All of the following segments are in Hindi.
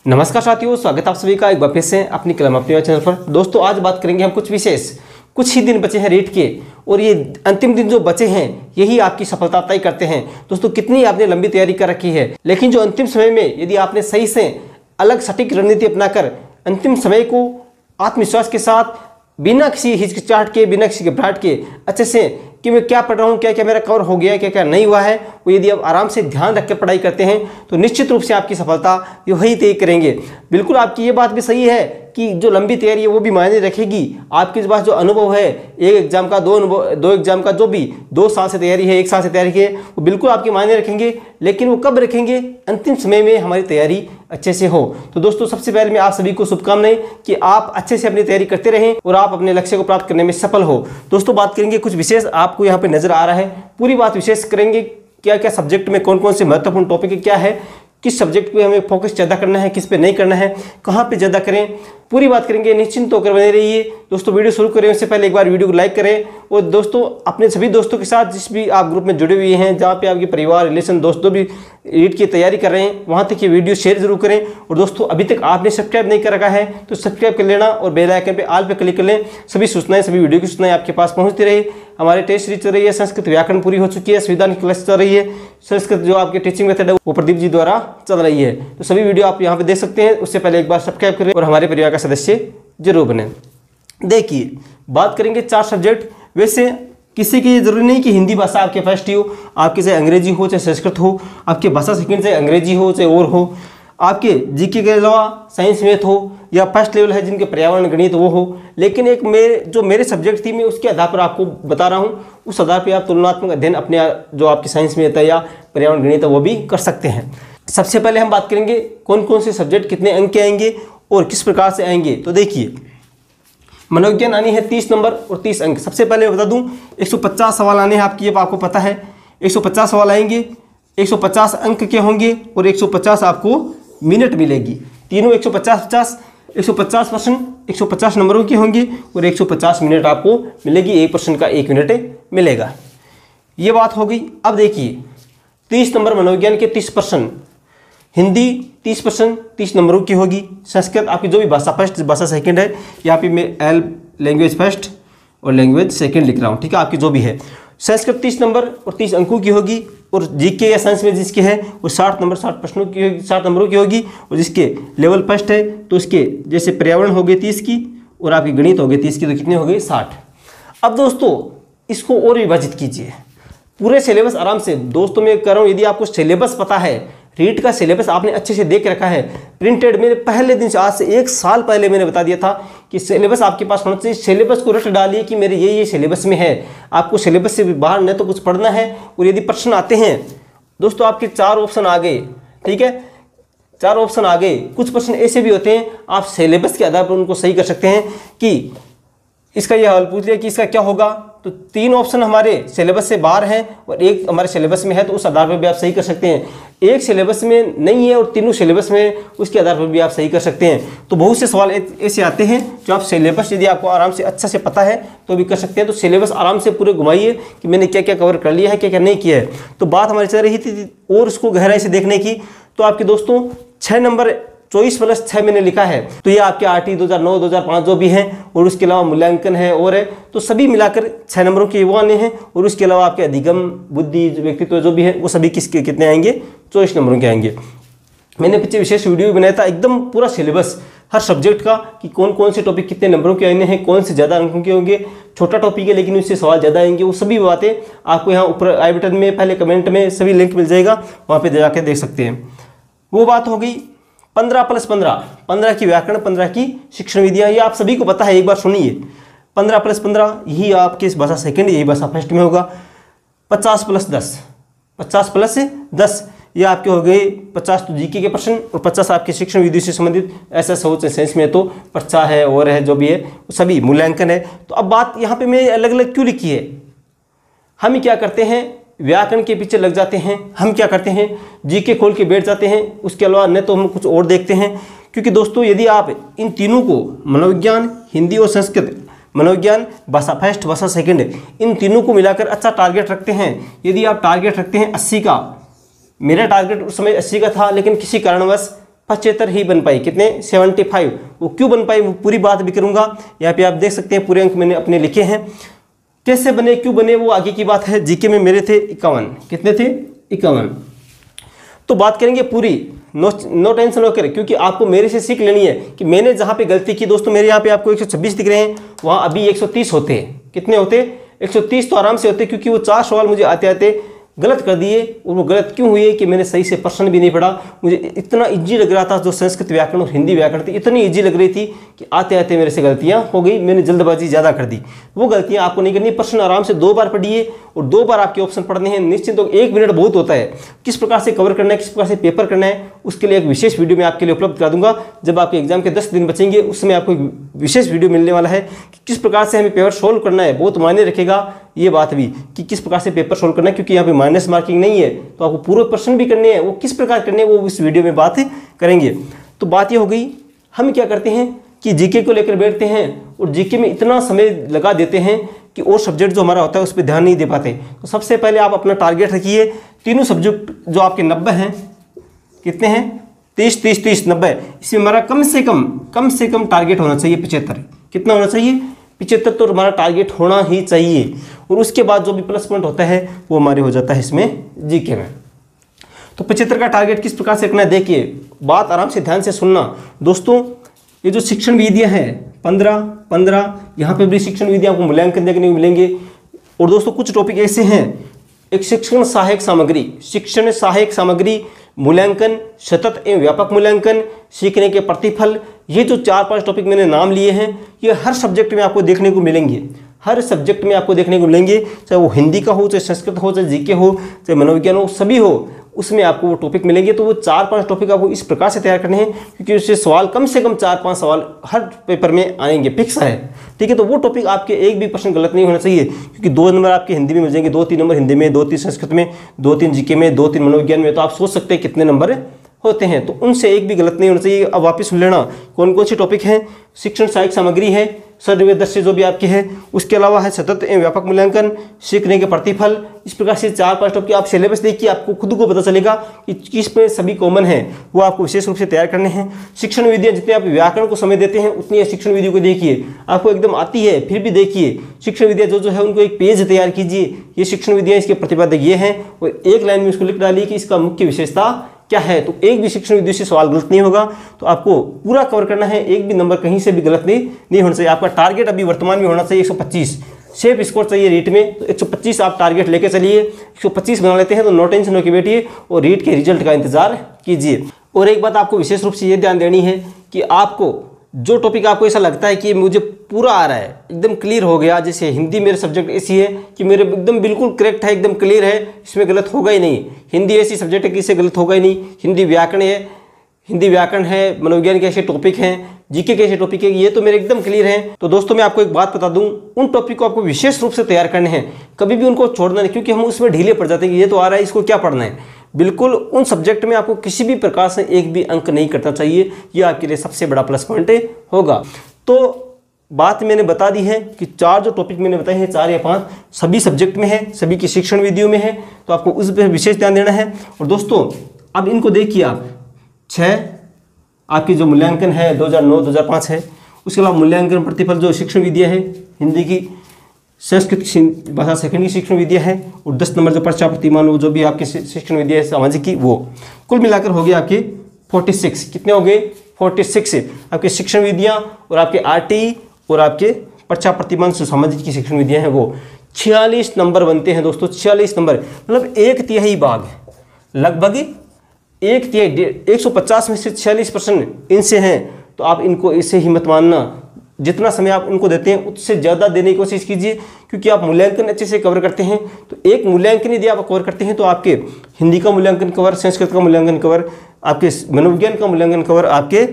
नमस्कार साथियों, स्वागत है आप सभी का एक बार फिर से अपनी कलम अपनी चैनल पर। दोस्तों आज बात करेंगे हम कुछ ही दिन बचे हैं रीट के, और ये अंतिम दिन जो बचे हैं यही आपकी सफलता तय करते हैं। दोस्तों कितनी आपने लंबी तैयारी कर रखी है, लेकिन जो अंतिम समय में यदि आपने सही से अलग सटीक रणनीति अपनाकर अंतिम समय को आत्मविश्वास के साथ बिना किसी हिचकिचाहट के, बिना किसी घबराहट के अच्छे से कि मैं क्या पढ़ रहा हूँ, क्या क्या मेरा कवर हो गया, क्या क्या नहीं हुआ है, वो यदि आप आराम से ध्यान रख कर पढ़ाई करते हैं तो निश्चित रूप से आपकी सफलता वही तय करेंगे। बिल्कुल आपकी ये बात भी सही है कि जो लंबी तैयारी है वो भी मायने रखेगी। आपके पास जो अनुभव है, एक एग्जाम का, दो एग्जाम का, जो भी 2 साल से तैयारी है, 1 साल से तैयारी है, वो बिल्कुल आपके मायने रखेंगे। लेकिन वो कब रखेंगे? अंतिम समय में हमारी तैयारी अच्छे से हो। तो दोस्तों सबसे पहले मैं आप सभी को शुभकामनाएं कि आप अच्छे से अपनी तैयारी करते रहें और आप अपने लक्ष्य को प्राप्त करने में सफल हो। दोस्तों बात करेंगे कुछ विशेष, आपको यहाँ पे नजर आ रहा है, पूरी बात विशेष करेंगे। क्या क्या सब्जेक्ट में कौन कौन से महत्वपूर्ण टॉपिक क्या है, किस सब्जेक्ट पे हमें फोकस ज़्यादा करना है, किस पे नहीं करना है, कहाँ पे ज़्यादा करें, पूरी बात करेंगे। निश्चिंत होकर बने रहिए। दोस्तों वीडियो शुरू करें उससे पहले एक बार वीडियो को लाइक करें, और दोस्तों अपने सभी दोस्तों के साथ जिस भी आप ग्रुप में जुड़े हुए हैं, जहाँ पे आपके परिवार, रिलेशन, दोस्त जो भी रीट की तैयारी कर रहे हैं, वहाँ तक ये वीडियो शेयर जरूर करें। और दोस्तों अभी तक आपने सब्सक्राइब नहीं कर रखा है तो सब्सक्राइब कर लेना और बेल आइकन पे ऑल पे क्लिक कर लें। सभी सूचनाएं, सभी वीडियो की सूचनाएं आपके पास पहुँचती रहे। हमारे टेस्ट सीरीज चल रही है, संस्कृत व्याकरण पूरी हो चुकी है, संविधान की क्लास चल रही है, संस्कृत जो आपकी टीचिंग मेथड है वो प्रदीप जी द्वारा चल रही है। तो सभी वीडियो आप यहाँ पे देख सकते हैं। उससे पहले एक बार सब्सक्राइब करें और हमारे परिवार का सदस्य जरूर बने। देखिए बात करेंगे 4 सब्जेक्ट। वैसे किसी की जरूरी नहीं कि हिंदी भाषा आपके फर्स्ट ही हो, आपके चाहे अंग्रेजी हो चाहे संस्कृत हो, आपके भाषा सेकंड चाहे अंग्रेजी हो चाहे और हो, आपके जीके के अलावा साइंस मैथ हो, या फर्स्ट लेवल है जिनके पर्यावरण गणित वो हो। लेकिन एक मेरे सब्जेक्ट थी, मैं उसके आधार पर आपको बता रहा हूँ। उस आधार पर आप तुलनात्मक अध्ययन अपने जो आपकी साइंस मैथ है या पर्यावरण गणित है वो भी कर सकते हैं। सबसे पहले हम बात करेंगे कौन कौन से सब्जेक्ट कितने अंक के आएंगे और किस प्रकार से आएंगे। तो देखिए मनोविज्ञान आनी है 30 नंबर और 30 अंक। सबसे पहले बता दूं 150 सवाल आने हैं आपकी, ये आपको पता है। 150 सवाल आएंगे, 150 अंक के होंगे और 150 आपको मिनट मिलेगी। तीनों 150 प्रश्न 150 नंबरों के होंगे और 150 मिनट आपको मिलेगी। एक प्रश्न का 1 मिनट मिलेगा। ये बात हो गई। अब देखिए 30 नंबर मनोविज्ञान के 30 प्रश्न, हिंदी 30 प्रश्न 30 नंबरों की होगी। संस्कृत आपकी जो भी भाषा फर्स्ट, भाषा सेकंड है, यहाँ पे मैं एल लैंग्वेज फर्स्ट और लैंग्वेज सेकंड लिख रहा हूँ, ठीक है। आपकी जो भी है संस्कृत 30 नंबर और 30 अंकों की होगी। और जीके या साइंस में जिसके है वो 60 नंबर 60 प्रश्नों की होगी, 60 नंबरों की होगी। और जिसके लेवल फर्स्ट है तो उसके जैसे पर्यावरण हो गए 30 की और आपकी गणित हो गई 30 की, तो कितने हो गए 60। अब दोस्तों इसको और विभाजित कीजिए पूरे सिलेबस आराम से। दोस्तों मैं कह रहा हूँ यदि आपको सिलेबस पता है, रीट का सिलेबस आपने अच्छे से देख रखा है, प्रिंटेड, मेरे पहले दिन से आज से 1 साल पहले मैंने बता दिया था कि सिलेबस आपके पास होना चाहिए। सिलेबस को रट डालिए कि मेरे ये सिलेबस में है। आपको सिलेबस से बाहर न तो कुछ पढ़ना है। और यदि प्रश्न आते हैं दोस्तों आपके 4 ऑप्शन आ गए, ठीक है, 4 ऑप्शन आ गए। कुछ प्रश्न ऐसे भी होते हैं आप सिलेबस के आधार पर उनको सही कर सकते हैं कि इसका यह हल पूछ लिया कि इसका क्या होगा, तो 3 ऑप्शन हमारे सिलेबस से बाहर हैं और 1 हमारे सिलेबस में है, तो उस आधार पर भी आप सही कर सकते हैं। 1 सिलेबस में नहीं है और तीनों सिलेबस में, उसके आधार पर भी आप सही कर सकते हैं। तो बहुत से सवाल ऐसे आते हैं जो आप सिलेबस यदि आपको आराम से अच्छा से पता है तो भी कर सकते हैं। तो सिलेबस आराम से पूरे घुमाइए कि मैंने क्या क्या कवर कर लिया है, क्या क्या नहीं किया है। तो बात हमारी चल रही थी और उसको गहराई से देखने की। तो आपके दोस्तों 6 नंबर 24+6 मैंने लिखा है, तो ये आपके आरटी 2009 2005 जो भी हैं, और उसके अलावा मूल्यांकन है और है, तो सभी मिलाकर 6 नंबरों के वो आने हैं। और उसके अलावा आपके अधिगम, बुद्धि, व्यक्तित्व जो भी है वो सभी किसके कितने आएंगे, 24 नंबरों के आएंगे। मैंने पीछे विशेष वीडियो बनाया था एकदम पूरा सिलेबस हर सब्जेक्ट का कि कौन कौन से टॉपिक कितने नंबरों के आने हैं, कौन से ज़्यादा अंकों के होंगे। छोटा टॉपिक है लेकिन उससे सवाल ज़्यादा आएंगे। वो सभी बातें आपको यहाँ ऊपर आई बटन में पहले कमेंट में सभी लिंक मिल जाएगा, वहाँ पर जाकर देख सकते हैं। वो बात हो गई 15+15 की व्याकरण, 15 की शिक्षण विधियाँ। ये आप सभी को पता है, एक बार सुनिए। 15+15 यही आपके इस भाषा सेकंड, यही भाषा फर्स्ट में होगा। 50+10 ये आपके हो गए 50 तो जीके के प्रश्न और 50 आपके शिक्षण विधि से संबंधित, ऐसा सोच साइंस में तो पर्चा है और है जो भी है सभी मूल्यांकन है। तो अब बात यहाँ पे मैं अलग अलग क्यों लिखी है, हम क्या करते हैं व्याकरण के पीछे लग जाते हैं, हम क्या करते हैं जीके खोल के बैठ जाते हैं, उसके अलावा न तो हम कुछ और देखते हैं। क्योंकि दोस्तों यदि आप इन तीनों को, मनोविज्ञान, हिंदी और संस्कृत, मनोविज्ञान, भाषा फर्स्ट, भाषा सेकंड, इन तीनों को मिलाकर अच्छा टारगेट रखते हैं। यदि आप टारगेट रखते हैं 80 का, मेरा टारगेट उस समय 80 का था, लेकिन किसी कारणवश 75 ही बन पाई। कितने? 75। वो क्यों बन पाई वो पूरी बात भी करूंगा। यहाँ पे आप देख सकते हैं पूरे अंक मैंने अपने लिखे हैं, कैसे बने क्यों बने वो आगे की बात है। जीके में मेरे थे 51। कितने थे? 51। तो बात करेंगे पूरी, नो टेंशन होकर, क्योंकि आपको मेरे से सीख लेनी है कि मैंने जहाँ पे गलती की। दोस्तों मेरे यहाँ पे आपको 126 दिख रहे हैं, वहाँ अभी 130 होते हैं। कितने होते? 130 तो आराम से होते, क्योंकि वो 4 सवाल मुझे आते आते गलत कर दिए। और वो गलत क्यों हुए कि मैंने सही से प्रश्न भी नहीं पढ़ा। मुझे इतना इजी लग रहा था, जो संस्कृत व्याकरण और हिंदी व्याकरण थी इतनी इजी लग रही थी कि आते आते मेरे से गलतियां हो गई, मैंने जल्दबाजी ज़्यादा कर दी। वो गलतियां आपको नहीं करनी। प्रश्न आराम से 2 बार पढ़िए और 2 बार आपके ऑप्शन पढ़ने हैं। निश्चित तो 1 मिनट बहुत होता है। किस प्रकार से कवर करना है, किस प्रकार से पेपर करना है, उसके लिए एक विशेष वीडियो मैं आपके लिए उपलब्ध करा दूंगा। जब आपके एग्जाम के 10 दिन बचेंगे उसमें आपको एक विशेष वीडियो मिलने वाला है कि किस प्रकार से हमें पेपर सोल्व करना है। बहुत मायने रखेगा ये बात भी कि किस प्रकार से पेपर सोल्व करना है, क्योंकि यहाँ पे माइनस मार्किंग नहीं है, तो आपको पूरे प्रश्न भी करने हैं। वो किस प्रकार करने हैं वो इस वीडियो में बात करेंगे। तो बात ये हो गई, हम क्या करते हैं कि जीके को लेकर बैठते हैं और जीके में इतना समय लगा देते हैं कि और सब्जेक्ट जो हमारा होता है उस पर ध्यान नहीं दे पाते। तो सबसे पहले आप अपना टारगेट रखिए, तीनों सब्जेक्ट जो आपके 90 हैं, कितने हैं? 30 30 30 90। इसमें हमारा कम से कम टारगेट होना चाहिए 75। कितना होना चाहिए? 75 तो हमारा टारगेट होना ही चाहिए। और उसके बाद जो भी प्लस पॉइंट होता है वो हमारे हो जाता है इसमें जीके में। तो 75 का टारगेट किस प्रकार से रखना है, देखिए बात आराम से ध्यान से सुनना। दोस्तों ये जो शिक्षण विधियाँ हैं 15 यहाँ पे भी शिक्षण विधियाँ आपको मूल्यांकन देखने को मिलेंगे। और दोस्तों कुछ टॉपिक ऐसे हैं, एक शिक्षण सहायक सामग्री, मूल्यांकन, सतत एवं व्यापक मूल्यांकन, सीखने के प्रतिफल। ये जो 4-5 टॉपिक मैंने नाम लिए हैं ये हर सब्जेक्ट में आपको देखने को मिलेंगे। चाहे वो हिंदी का हो, चाहे संस्कृत हो, चाहे जीके हो, चाहे मनोविज्ञान हो, सभी हो, उसमें आपको वो टॉपिक मिलेंगे। तो वो 4-5 टॉपिक आपको इस प्रकार से तैयार करने हैं क्योंकि उससे सवाल कम से कम 4-5 सवाल हर पेपर में आएंगे, फिक्स है। ठीक है, तो वो टॉपिक आपके एक भी प्रश्न गलत नहीं होना चाहिए, क्योंकि 2 नंबर आपके हिंदी में मिल जाएंगे, 2-3 नंबर हिंदी में, 2-3 संस्कृत में, 2-3 जीके में, 2-3 मनोविज्ञान में। तो आप सोच सकते हैं कितने नंबर होते हैं, तो उनसे एक भी गलत नहीं होना चाहिए। अब वापस सुन लेना कौन कौन से टॉपिक हैं। शिक्षण सहायक सामग्री है, सदव्यदस्य जो भी आपके है, उसके अलावा है सतत एवं व्यापक मूल्यांकन, सीखने के प्रतिफल। इस प्रकार से 4-5 टॉपिक आप सिलेबस देखिए, आपको खुद को पता चलेगा कि किस पे सभी कॉमन है, वो आपको विशेष रूप से तैयार करने हैं। शिक्षण विधियाँ जितने आप व्याकरण को समय देते हैं उतनी शिक्षण विधियों को देखिए, आपको एकदम आती है फिर भी देखिए। शिक्षण विधियाँ जो है उनको एक पेज तैयार कीजिए, ये शिक्षण विधियाँ इसके प्रतिपादक ये हैं, और एक लाइन में उसको लिख डालिए कि इसका मुख्य विशेषता क्या है। तो एक भी शिक्षण विधि से सवाल गलत नहीं होगा। तो आपको पूरा कवर करना है, एक भी नंबर कहीं से भी गलत नहीं होना चाहिए। आपका टारगेट अभी वर्तमान में होना चाहिए 125 सेफ स्कोर चाहिए रीट में, तो 125 आप टारगेट लेके चलिए। 125 बना लेते हैं तो नो टेंशन होकर बैठिए और रीट के रिजल्ट का इंतजार कीजिए। और एक बात आपको विशेष रूप से ये ध्यान देनी है कि आपको जो टॉपिक आपको ऐसा लगता है कि मुझे पूरा आ रहा है, एकदम क्लियर हो गया, जैसे हिंदी मेरे सब्जेक्ट ऐसी है कि मेरे एकदम बिल्कुल करेक्ट है, एकदम क्लियर है, इसमें गलत होगा ही नहीं। हिंदी ऐसी सब्जेक्ट है कि इससे गलत होगा ही नहीं। हिंदी व्याकरण है, मनोविज्ञान के ऐसे टॉपिक हैं, जीके के ऐसे टॉपिक है, ये तो मेरे एकदम क्लियर हैं। तो दोस्तों मैं आपको एक बात बता दूं, उन टॉपिक को आपको विशेष रूप से तैयार करने हैं, कभी भी उनको छोड़ना नहीं, क्योंकि हम उसमें ढीले पड़ जाते हैं कि ये तो आ रहा है इसको क्या पढ़ना है। बिल्कुल उन सब्जेक्ट में आपको किसी भी प्रकार से एक भी अंक नहीं करना चाहिए, ये आपके लिए सबसे बड़ा प्लस पॉइंट होगा। तो बात मैंने बता दी है कि 4 जो टॉपिक मैंने बताए हैं, 4 या 5 सभी सब्जेक्ट में है, सभी की शिक्षण विधियों में है, तो आपको उस पर विशेष ध्यान देना है। और दोस्तों अब इनको देखिए आप, 6 आपकी जो मूल्यांकन है 2009-2005 है, उसके अलावा मूल्यांकन प्रतिफल जो शिक्षण विधियाँ है, हिंदी की, संस्कृत भाषा सेकंड की शिक्षण विधियाँ है, और 10 नंबर जो पर्चा प्रतिमान वो जो भी आपकी शिक्षण विधियाँ है सामाजिक की, वो कुल मिलाकर हो गया आपके 46। कितने हो गए? 46 आपके शिक्षण विधियाँ और आपके आरटी और आपके पर्चा प्रतिमान जो सामाजिक की शिक्षण विधियाँ हैं वो 46 नंबर बनते हैं दोस्तों। 46 नंबर मतलब 1/3 भाग है, लगभग 1/3, 150 में से 46% इनसे हैं। तो आप इनको इससे ही मत मानना, जितना समय आप उनको देते हैं उससे ज़्यादा देने की कोशिश कीजिए, क्योंकि आप मूल्यांकन अच्छे से कवर करते हैं। तो एक मूल्यांकन यदि आप कवर करते हैं तो आपके हिंदी का मूल्यांकन कवर, संस्कृत का मूल्यांकन कवर, आपके मनोविज्ञान का मूल्यांकन कवर, आपके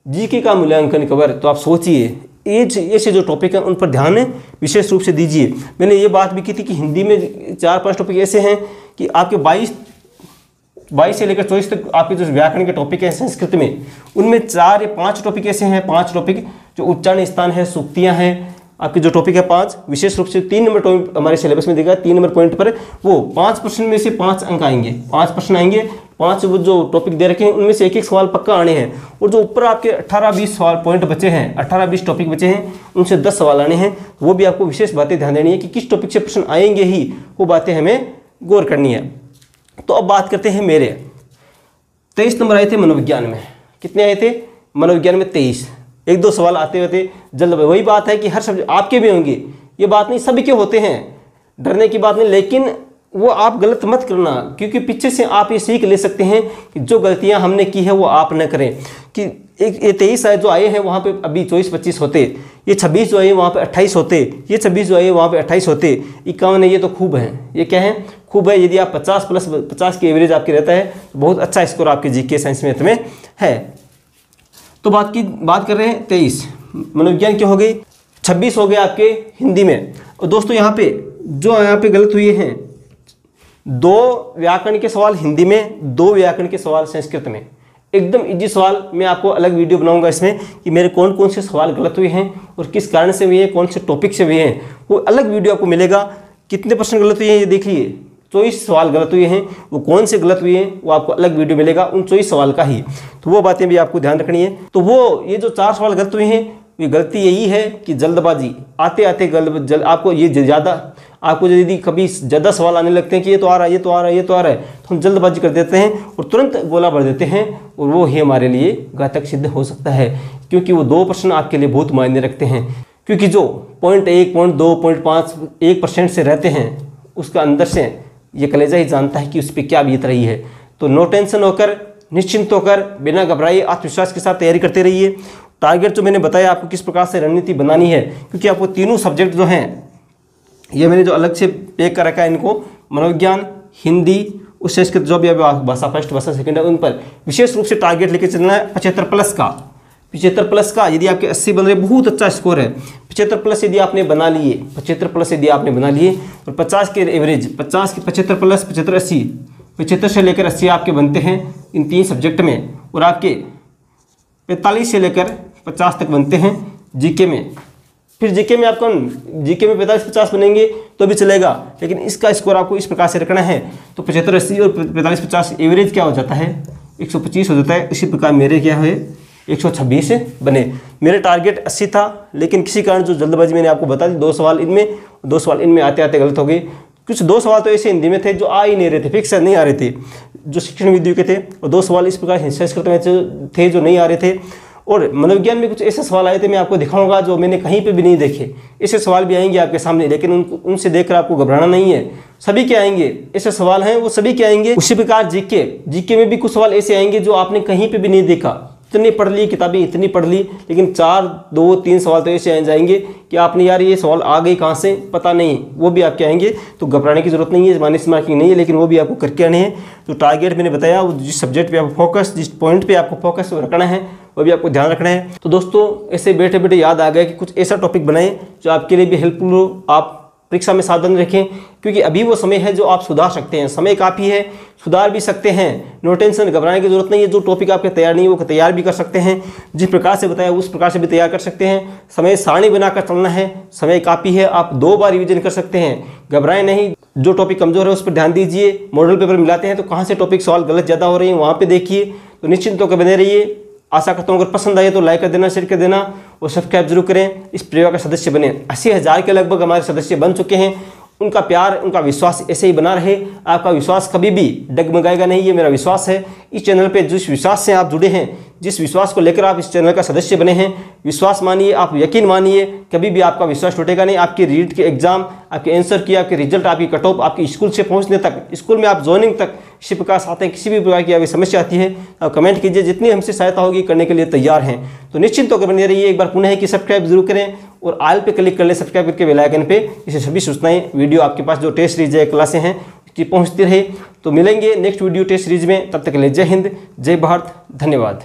जीके का मूल्यांकन कवर। तो आप सोचिए ऐसे जो टॉपिक हैं उन पर ध्यान विशेष रूप से दीजिए। मैंने ये बात भी की थी कि हिंदी में 4-5 टॉपिक ऐसे हैं कि आपके 22 से लेकर 24 तक आपके जो व्याकरण के टॉपिक हैं संस्कृत में, उनमें 4 या 5 टॉपिक ऐसे हैं, 5 टॉपिक जो उच्चारण स्थान है, सूक्तियाँ हैं, आपके जो टॉपिक है 5 विशेष रूप से 3 नंबर टॉपिक हमारे सिलेबस में देगा, 3 नंबर पॉइंट पर वो 5 प्रश्न में से 5 अंक आएंगे, 5 प्रश्न आएंगे, 5 वो जो टॉपिक दे रखे हैं उनमें से एक एक सवाल पक्का आने हैं। और जो ऊपर आपके 18-20 सवाल पॉइंट बचे हैं, 18-20 टॉपिक बचे हैं, उनसे 10 सवाल आने हैं। वो भी आपको विशेष बातें ध्यान देनी है कि किस टॉपिक से प्रश्न आएंगे ही, वो बातें हमें गौर करनी है। तो अब बात करते हैं मेरे 23 नंबर आए थे मनोविज्ञान में। कितने आए थे मनोविज्ञान में? 23। 1-2 सवाल आते हुए थे जल्द। वही बात है कि हर सब्जेक्ट आपके भी होंगे, ये बात नहीं, सभी के होते हैं, डरने की बात नहीं। लेकिन वो आप गलत मत करना, क्योंकि पीछे से आप ये सीख ले सकते हैं कि जो गलतियां हमने की है वो आप न करें। कि ये 23 जो आए हैं वहाँ पे अभी 24-25 होते, ये 26 जो आए वहाँ पे 28 होते, ये 26 जो आए वहाँ पे 28 होते, 51 है, ये तो खूब है। ये क्या है? खूब है। यदि आप 50+50 की एवरेज आपकी रहता है तो बहुत अच्छा स्कोर आपके जीके साइंस मैथ में है। तो बात कर रहे हैं 23 मनोविज्ञान के हो गई, 26 हो गए आपके हिंदी में। और दोस्तों यहाँ पे गलत हुए हैं 2 व्याकरण के सवाल हिंदी में, 2 व्याकरण के सवाल संस्कृत में। एकदम इजी सवाल, मैं आपको अलग वीडियो बनाऊंगा इसमें कि मेरे कौन कौन से सवाल गलत हुए हैं और किस कारण से हुए हैं, कौन से टॉपिक से हुए हैं, वो अलग वीडियो आपको मिलेगा। कितने % गलत हुए हैं ये देखिए, 24 सवाल गलत हुए हैं। वो कौन से गलत हुए हैं वो आपको अलग वीडियो मिलेगा उन 24 सवाल का ही। तो वो बातें भी आपको ध्यान रखनी है। तो वो ये जो 4 सवाल गलत हुए हैं, ये गलती यही है कि जल्दबाजी आते आपको ये ज़्यादा, आपको यदि कभी ज़्यादा सवाल आने लगते हैं कि ये तो आ रहा है, ये तो आ रहा है, ये तो आ रहा है, तो हम जल्दबाजी कर देते हैं और तुरंत गोला भर देते हैं, और वो ही हमारे लिए घातक सिद्ध हो सकता है। क्योंकि वो 2% आपके लिए बहुत मायने रखते हैं। क्योंकि जो 0.1, 0.2, 0.5, 1% से रहते हैं, उसका अंदर से ये कलेजा ही जानता है कि उस पर क्या बीत रही है। तो नो टेंशन होकर, निश्चिंत होकर, बिना घबराए आत्मविश्वास के साथ तैयारी करते रहिए। टारगेट जो मैंने बताया आपको किस प्रकार से रणनीति बनानी है, क्योंकि आपको तीनों सब्जेक्ट जो हैं, ये मैंने जो अलग से पैक कर रखा है इनको, मनोविज्ञान, हिंदी और संस्कृत, जो भी भाषा फर्स्ट, भाषा सेकंड है, उन पर विशेष रूप से टारगेट लेके चलना है 75+ का। 75+ का यदि आपके 80 बन रहे, बहुत अच्छा स्कोर है। 75+ यदि आपने बना लिए, 75+ यदि आपने बना लिए, और 50 के एवरेज, 50 की 75+, 75, 80, 75 से लेकर 80 आपके बनते हैं इन 3 सब्जेक्ट में। और आपके 45 से लेकर 50 तक बनते हैं जीके में। फिर जीके में 45-50 बनेंगे तो भी चलेगा, लेकिन इसका स्कोर आपको इस प्रकार से रखना है। तो 75, 80 और 45-50 एवरेज क्या हो जाता है? 125 हो जाता है। इसी प्रकार मेरे क्या है 126 बने। मेरे टारगेट 80 था, लेकिन किसी कारण जो जल्दबाजी मैंने आपको बता दी, 2 सवाल इनमें आते आते गलत हो गए। कुछ 2 सवाल तो ऐसे हिंदी में थे जो आ ही नहीं रहे थे, फिक्स नहीं आ रहे थे, जो शिक्षण विधियों के थे, और 2 सवाल इस प्रकार संस्कृत में थे जो नहीं आ रहे थे। और मनोविज्ञान में कुछ ऐसे सवाल आए थे, मैं आपको दिखाऊंगा, जो मैंने कहीं पे भी नहीं देखे। ऐसे सवाल भी आएंगे आपके सामने, लेकिन उनसे देखकर आपको घबराना नहीं है। सभी के आएंगे, ऐसे सवाल हैं वो सभी के आएंगे। उसी प्रकार जीके में भी कुछ सवाल ऐसे आएंगे जो आपने कहीं पे भी नहीं देखा। इतनी पढ़ ली किताबें, इतनी पढ़ ली, लेकिन 2-3 सवाल तो ऐसे आ जाएंगे कि आपने यार ये सवाल आ गए कहाँ से पता नहीं, वो भी आपके आएंगे। तो घबराने की जरूरत नहीं है, माइनस मार्किंग नहीं है, लेकिन वो भी आपको करके आने हैं। तो टारगेट मैंने बताया, वो जिस सब्जेक्ट पे आपको फोकस, जिस पॉइंट पे आपको फोकस रखना है, वो भी आपको ध्यान रखना है। तो दोस्तों ऐसे बैठे बैठे याद आ गया कि कुछ ऐसा टॉपिक बनाएं जो आपके लिए भी हेल्पफुल हो, आप परीक्षा में सावधान रखें, क्योंकि अभी वो समय है जो आप सुधार सकते हैं। समय काफ़ी है, सुधार भी सकते हैं। नो टेंशन, घबराने की जरूरत नहीं है। जो टॉपिक आपके तैयार नहीं है वो तैयार भी कर सकते हैं, जिस प्रकार से बताया उस प्रकार से भी तैयार कर सकते हैं। समय सारणी बनाकर चलना है, समय काफ़ी है, आप 2 बार रिविजन कर सकते हैं। घबराएं नहीं, जो टॉपिक कमजोर है उस पर ध्यान दीजिए। मॉडल पेपर मिलाते हैं तो कहाँ से टॉपिक सवाल गलत ज़्यादा हो रहे हैं वहाँ पर देखिए। तो निश्चिंत होकर बने रहिए। आशा करता हूँ अगर पसंद आए तो लाइक कर देना, शेयर कर देना और सब्सक्राइब जरूर करें। इस परिवार का सदस्य बने। 80,000 के लगभग हमारे सदस्य बन चुके हैं। उनका प्यार, उनका विश्वास ऐसे ही बना रहे। आपका विश्वास कभी भी डगमगाएगा नहीं, ये मेरा विश्वास है। इस चैनल पे जिस विश्वास से आप जुड़े हैं, जिस विश्वास को लेकर आप इस चैनल का सदस्य बने हैं, विश्वास मानिए, आप यकीन मानिए, कभी भी आपका विश्वास टूटेगा नहीं। आपके रीट के एग्जाम, आपके आंसर की, आपके रिजल्ट, आपकी कट ऑफ, आपकी स्कूल से पहुंचने तक, स्कूल में आप ज्वाइनिंग तक, इसी प्रकार से आते हैं। किसी भी प्रकार की आपकी समस्या आती है आप कमेंट कीजिए, जितनी हमसे सहायता होगी करने के लिए तैयार हैं। तो निश्चिंत होकर बने रहिए। एक बार पुनः कि सब्सक्राइब जरूर करें और आल पे क्लिक कर ले, सब्सक्राइब करके बेल आइकन पे, इसे सभी सूचनाएं वीडियो आपके पास जो टेस्ट सीरीज है, क्लासें हैं, उसकी पहुंचती रहे। तो मिलेंगे नेक्स्ट वीडियो टेस्ट सीरीज में, तब तक के लिए जय हिंद, जय भारत, धन्यवाद।